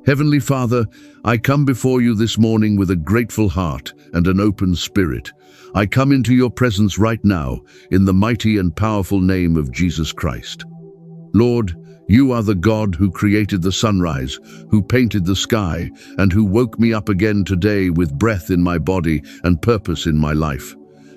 Heavenly Father, I come before you this morning with a grateful heart and an open spirit. I come into your presence right now in the mighty and powerful name of Jesus Christ. Lord, you are the God who created the sunrise, who painted the sky, and who woke me up again today with breath in my body and purpose in my life.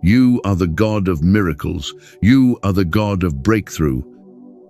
You are the God of miracles. You are the God of breakthrough.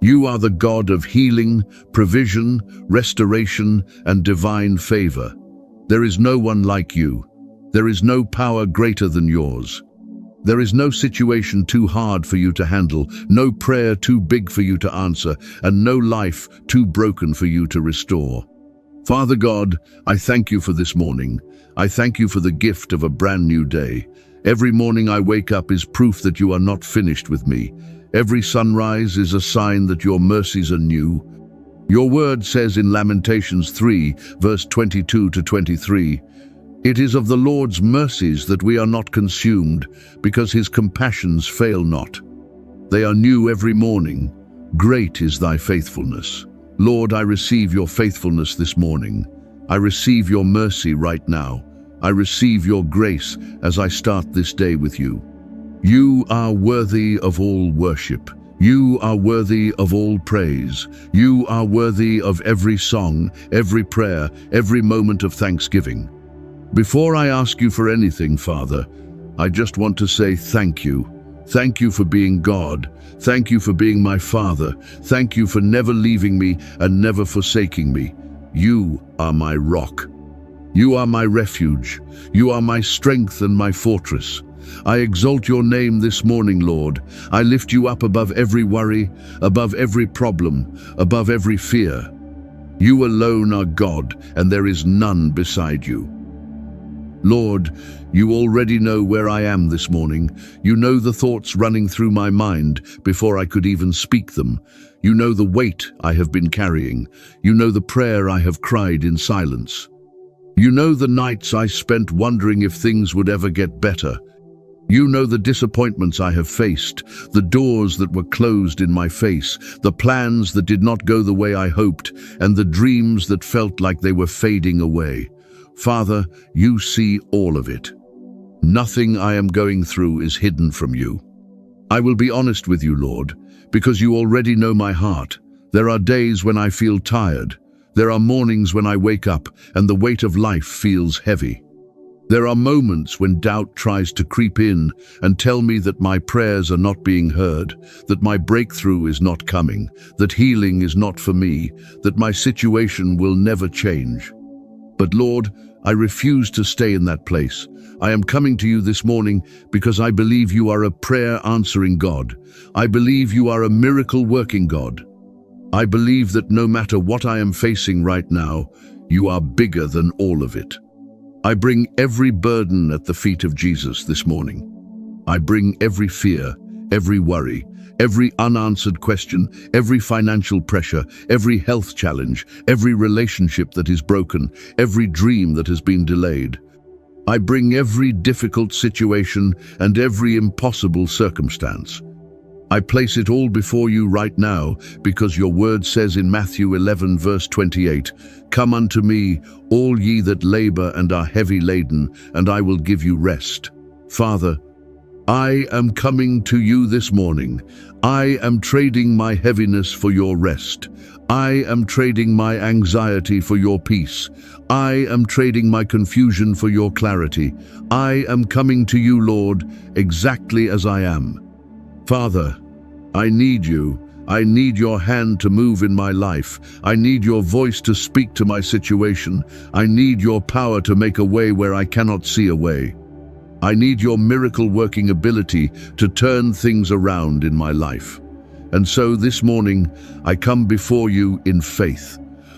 You are the God of healing, provision, restoration, and divine favor. There is no one like you. There is no power greater than yours. There is no situation too hard for you to handle, no prayer too big for you to answer, and no life too broken for you to restore. Father God, I thank you for this morning. I thank you for the gift of a brand new day. Every morning I wake up is proof that you are not finished with me. Every sunrise is a sign that your mercies are new. Your word says in Lamentations 3, verse 22 to 23, "It is of the Lord's mercies that we are not consumed, because his compassions fail not. They are new every morning. Great is thy faithfulness." Lord, I receive your faithfulness this morning. I receive your mercy right now. I receive your grace as I start this day with you. You are worthy of all worship. You are worthy of all praise. You are worthy of every song, every prayer, every moment of thanksgiving. Before I ask you for anything, Father, I just want to say thank you. Thank you for being God. Thank you for being my Father. Thank you for never leaving me and never forsaking me. You are my rock. You are my refuge. You are my strength and my fortress. I exalt your name this morning, Lord. I lift you up above every worry, above every problem, above every fear. You alone are God, and there is none beside you. Lord, you already know where I am this morning. You know the thoughts running through my mind before I could even speak them. You know the weight I have been carrying. You know the prayer I have cried in silence. You know the nights I spent wondering if things would ever get better. You know the disappointments I have faced, the doors that were closed in my face, the plans that did not go the way I hoped, and the dreams that felt like they were fading away. Father, you see all of it. Nothing I am going through is hidden from you. I will be honest with you, Lord, because you already know my heart. There are days when I feel tired. There are mornings when I wake up and the weight of life feels heavy. There are moments when doubt tries to creep in and tell me that my prayers are not being heard, that my breakthrough is not coming, that healing is not for me, that my situation will never change. But Lord, I refuse to stay in that place. I am coming to you this morning because I believe you are a prayer-answering God. I believe you are a miracle-working God. I believe that no matter what I am facing right now, you are bigger than all of it. I bring every burden at the feet of Jesus this morning. I bring every fear, every worry, every unanswered question, every financial pressure, every health challenge, every relationship that is broken, every dream that has been delayed. I bring every difficult situation and every impossible circumstance. I place it all before you right now because your word says in Matthew 11 verse 28, "Come unto me, all ye that labor and are heavy laden, and I will give you rest." Father, I am coming to you this morning. I am trading my heaviness for your rest. I am trading my anxiety for your peace. I am trading my confusion for your clarity. I am coming to you, Lord, exactly as I am. Father, I need you. I need your hand to move in my life. I need your voice to speak to my situation. I need your power to make a way where I cannot see a way. I need your miracle-working ability to turn things around in my life. And so this morning, I come before you in faith.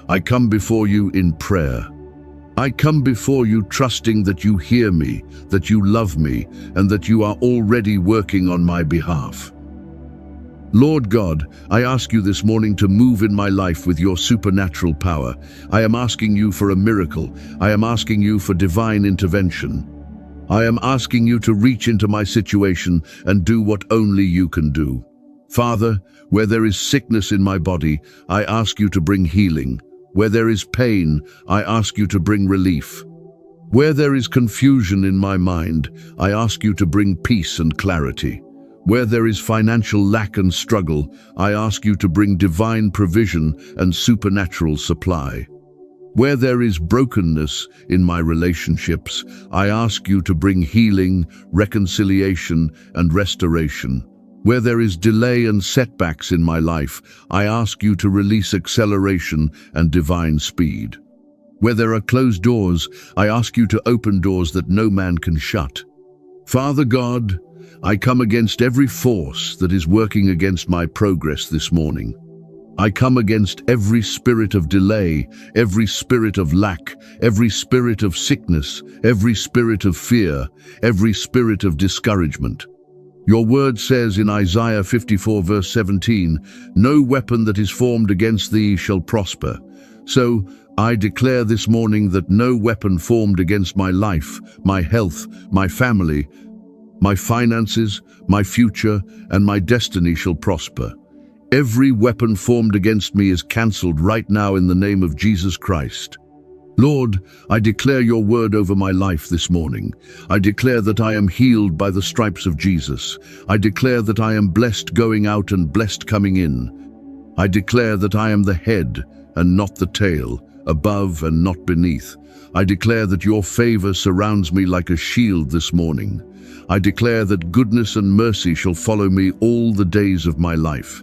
I come before you in prayer. I come before you trusting that you hear me, that you love me, and that you are already working on my behalf. Lord God, I ask you this morning to move in my life with your supernatural power. I am asking you for a miracle. I am asking you for divine intervention. I am asking you to reach into my situation and do what only you can do. Father, where there is sickness in my body, I ask you to bring healing. Where there is pain, I ask you to bring relief. Where there is confusion in my mind, I ask you to bring peace and clarity. Where there is financial lack and struggle, I ask you to bring divine provision and supernatural supply. Where there is brokenness in my relationships, I ask you to bring healing, reconciliation, and restoration. Where there is delay and setbacks in my life, I ask you to release acceleration and divine speed. Where there are closed doors, I ask you to open doors that no man can shut. Father God, I come against every force that is working against my progress this morning. I come against every spirit of delay, every spirit of lack, every spirit of sickness, every spirit of fear, every spirit of discouragement. Your word says in Isaiah 54 verse 17, "No weapon that is formed against thee shall prosper." So I declare this morning that no weapon formed against my life, my health, my family, my finances, my future, and my destiny shall prosper. Every weapon formed against me is cancelled right now in the name of Jesus Christ. Lord, I declare your word over my life this morning. I declare that I am healed by the stripes of Jesus. I declare that I am blessed going out and blessed coming in. I declare that I am the head and not the tail, above and not beneath. I declare that your favor surrounds me like a shield this morning. I declare that goodness and mercy shall follow me all the days of my life.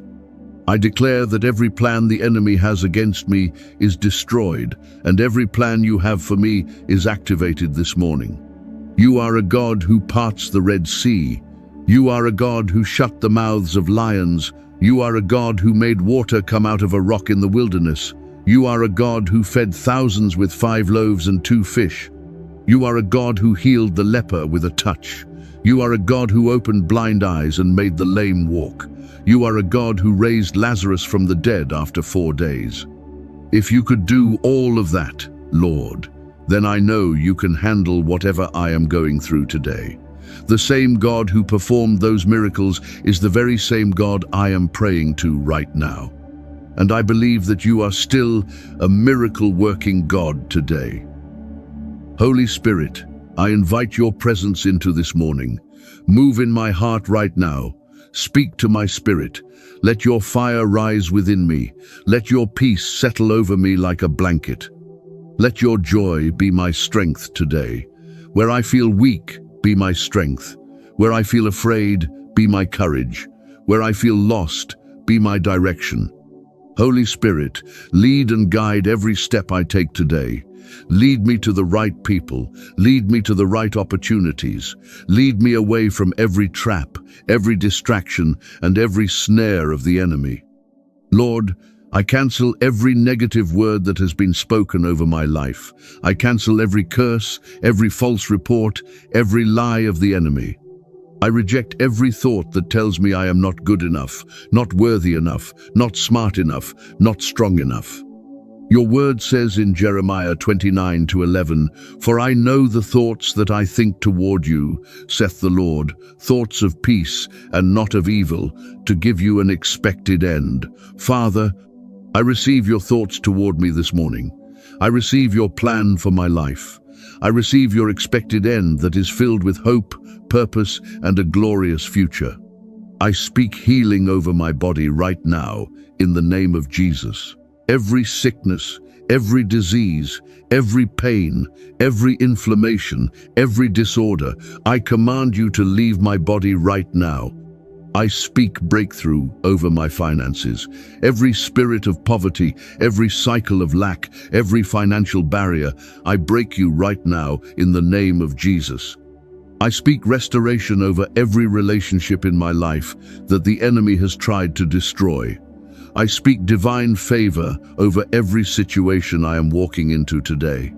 I declare that every plan the enemy has against me is destroyed, and every plan you have for me is activated this morning. You are a God who parts the Red Sea. You are a God who shut the mouths of lions. You are a God who made water come out of a rock in the wilderness. You are a God who fed thousands with 5 loaves and 2 fish. You are a God who healed the leper with a touch. You are a God who opened blind eyes and made the lame walk. You are a God who raised Lazarus from the dead after 4 days. If you could do all of that, Lord, then I know you can handle whatever I am going through today. The same God who performed those miracles is the very same God I am praying to right now. And I believe that you are still a miracle-working God today. Holy Spirit, I invite your presence into this morning. Move in my heart right now. Speak to my spirit. Let your fire rise within me. Let your peace settle over me like a blanket. Let your joy be my strength today. Where I feel weak, be my strength. Where I feel afraid, be my courage. Where I feel lost, be my direction. Holy Spirit, lead and guide every step I take today. Lead me to the right people. Lead me to the right opportunities. Lead me away from every trap, every distraction, and every snare of the enemy. Lord, I cancel every negative word that has been spoken over my life. I cancel every curse, every false report, every lie of the enemy. I reject every thought that tells me I am not good enough, not worthy enough, not smart enough, not strong enough. Your word says in Jeremiah 29:11, "For I know the thoughts that I think toward you, saith the Lord, thoughts of peace and not of evil, to give you an expected end." Father, I receive your thoughts toward me this morning. I receive your plan for my life. I receive your expected end that is filled with hope, purpose, and a glorious future. I speak healing over my body right now in the name of Jesus. Every sickness, every disease, every pain, every inflammation, every disorder, I command you to leave my body right now. I speak breakthrough over my finances. Every spirit of poverty, every cycle of lack, every financial barrier, I break you right now in the name of Jesus. I speak restoration over every relationship in my life that the enemy has tried to destroy. I speak divine favor over every situation I am walking into today.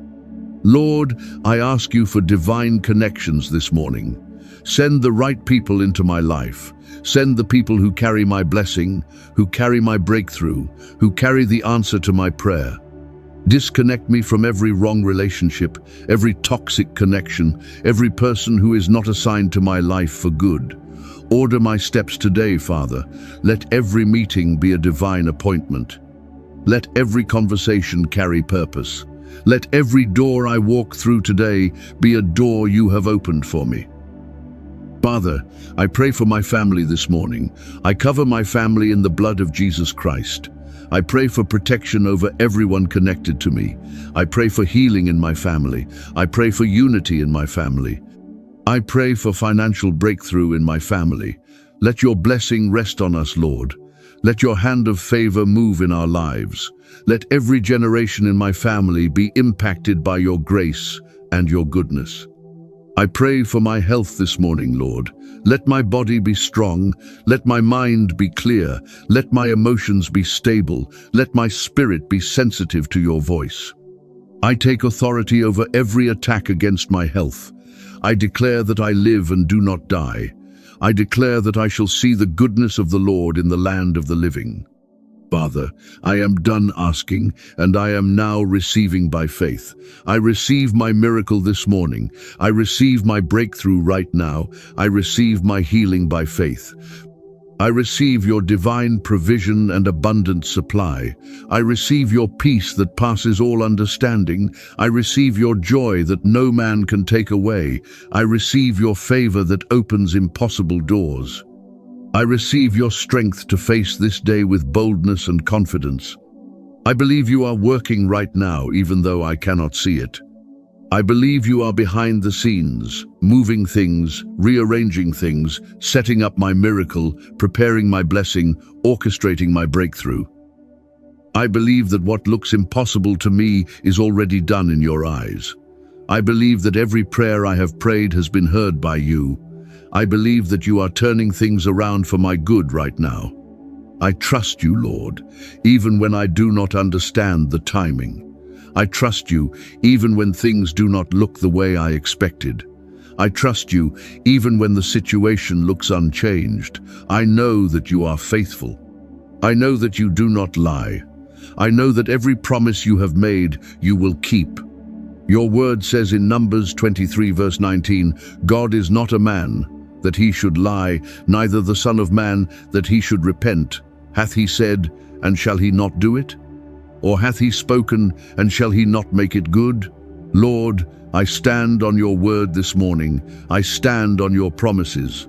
Lord, I ask you for divine connections this morning. Send the right people into my life. Send the people who carry my blessing, who carry my breakthrough, who carry the answer to my prayer. Disconnect me from every wrong relationship, every toxic connection, every person who is not assigned to my life for good. Order my steps today, Father. Let every meeting be a divine appointment. Let every conversation carry purpose. Let every door I walk through today be a door you have opened for me. Father, I pray for my family this morning. I cover my family in the blood of Jesus Christ. I pray for protection over everyone connected to me. I pray for healing in my family. I pray for unity in my family. I pray for financial breakthrough in my family. Let your blessing rest on us, Lord. Let your hand of favor move in our lives. Let every generation in my family be impacted by your grace and your goodness. I pray for my health this morning, Lord. Let my body be strong. Let my mind be clear. Let my emotions be stable. Let my spirit be sensitive to your voice. I take authority over every attack against my health. I declare that I live and do not die. I declare that I shall see the goodness of the Lord in the land of the living. Father, I am done asking, and I am now receiving by faith. I receive my miracle this morning. I receive my breakthrough right now. I receive my healing by faith. I receive your divine provision and abundant supply. I receive your peace that passes all understanding. I receive your joy that no man can take away. I receive your favor that opens impossible doors. I receive your strength to face this day with boldness and confidence. I believe you are working right now, even though I cannot see it. I believe you are behind the scenes, moving things, rearranging things, setting up my miracle, preparing my blessing, orchestrating my breakthrough. I believe that what looks impossible to me is already done in your eyes. I believe that every prayer I have prayed has been heard by you. I believe that you are turning things around for my good right now. I trust you, Lord, even when I do not understand the timing. I trust you even when things do not look the way I expected. I trust you even when the situation looks unchanged. I know that you are faithful. I know that you do not lie. I know that every promise you have made, you will keep. Your word says in Numbers 23 verse 19, God is not a man, that he should lie, neither the Son of Man, that he should repent. Hath he said, and shall he not do it? Or hath he spoken, and shall he not make it good? Lord, I stand on your word this morning. I stand on your promises.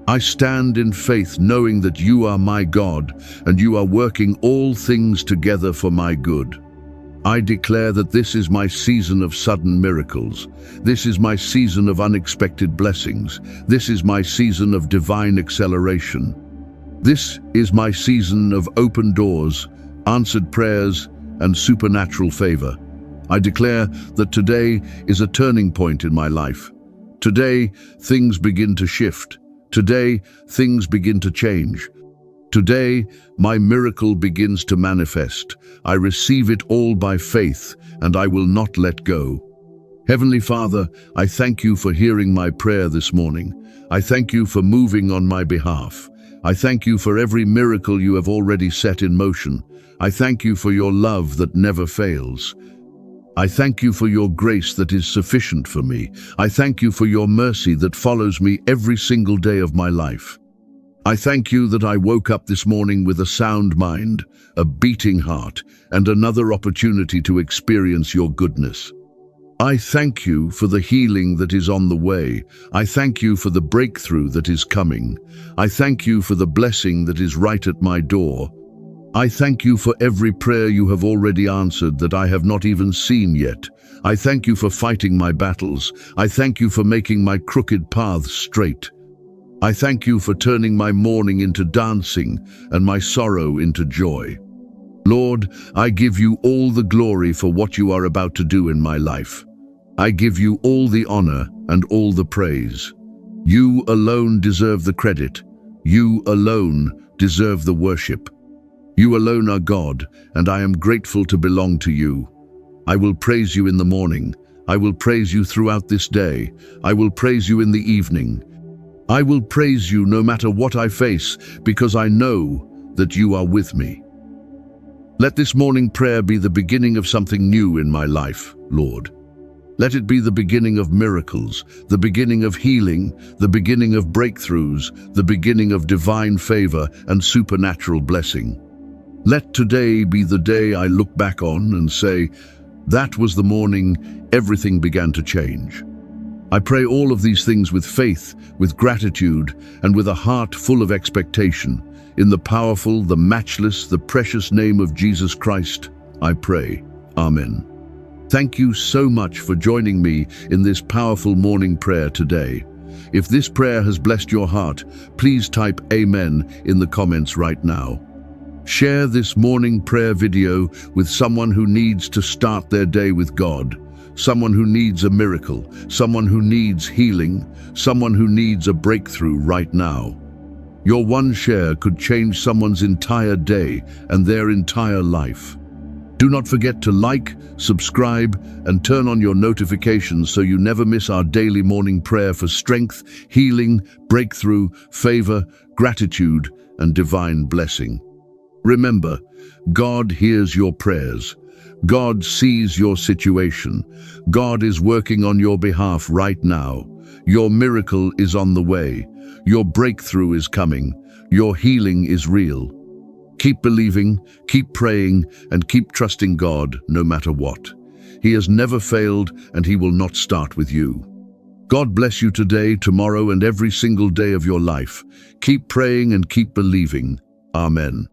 I stand in faith, knowing that you are my God, and you are working all things together for my good. I declare that this is my season of sudden miracles. This is my season of unexpected blessings. This is my season of divine acceleration. This is my season of open doors, answered prayers, and supernatural favor. I declare that today is a turning point in my life. Today, things begin to shift. Today, things begin to change. Today, my miracle begins to manifest. I receive it all by faith, and I will not let go. Heavenly Father, I thank you for hearing my prayer this morning. I thank you for moving on my behalf. I thank you for every miracle you have already set in motion. I thank you for your love that never fails. I thank you for your grace that is sufficient for me. I thank you for your mercy that follows me every single day of my life. I thank you that I woke up this morning with a sound mind, a beating heart, and another opportunity to experience your goodness. I thank you for the healing that is on the way. I thank you for the breakthrough that is coming. I thank you for the blessing that is right at my door. I thank you for every prayer you have already answered that I have not even seen yet. I thank you for fighting my battles. I thank you for making my crooked paths straight. I thank you for turning my mourning into dancing and my sorrow into joy. Lord, I give you all the glory for what you are about to do in my life. I give you all the honor and all the praise. You alone deserve the credit. You alone deserve the worship. You alone are God, and I am grateful to belong to you. I will praise you in the morning. I will praise you throughout this day. I will praise you in the evening. I will praise you no matter what I face, because I know that you are with me. Let this morning prayer be the beginning of something new in my life, Lord. Let it be the beginning of miracles, the beginning of healing, the beginning of breakthroughs, the beginning of divine favor and supernatural blessing. Let today be the day I look back on and say, that was the morning everything began to change. I pray all of these things with faith, with gratitude, and with a heart full of expectation. In the powerful, the matchless, the precious name of Jesus Christ, I pray. Amen. Thank you so much for joining me in this powerful morning prayer today. If this prayer has blessed your heart, please type Amen in the comments right now. Share this morning prayer video with someone who needs to start their day with God, someone who needs a miracle, someone who needs healing, someone who needs a breakthrough right now. Your one share could change someone's entire day and their entire life. Do not forget to like, subscribe, and turn on your notifications so you never miss our daily morning prayer for strength, healing, breakthrough, favor, gratitude, and divine blessing. Remember, God hears your prayers. God sees your situation. God is working on your behalf right now. Your miracle is on the way. Your breakthrough is coming. Your healing is real. Keep believing, keep praying, and keep trusting God no matter what. He has never failed, and He will not start with you. God bless you today, tomorrow, and every single day of your life. Keep praying and keep believing. Amen.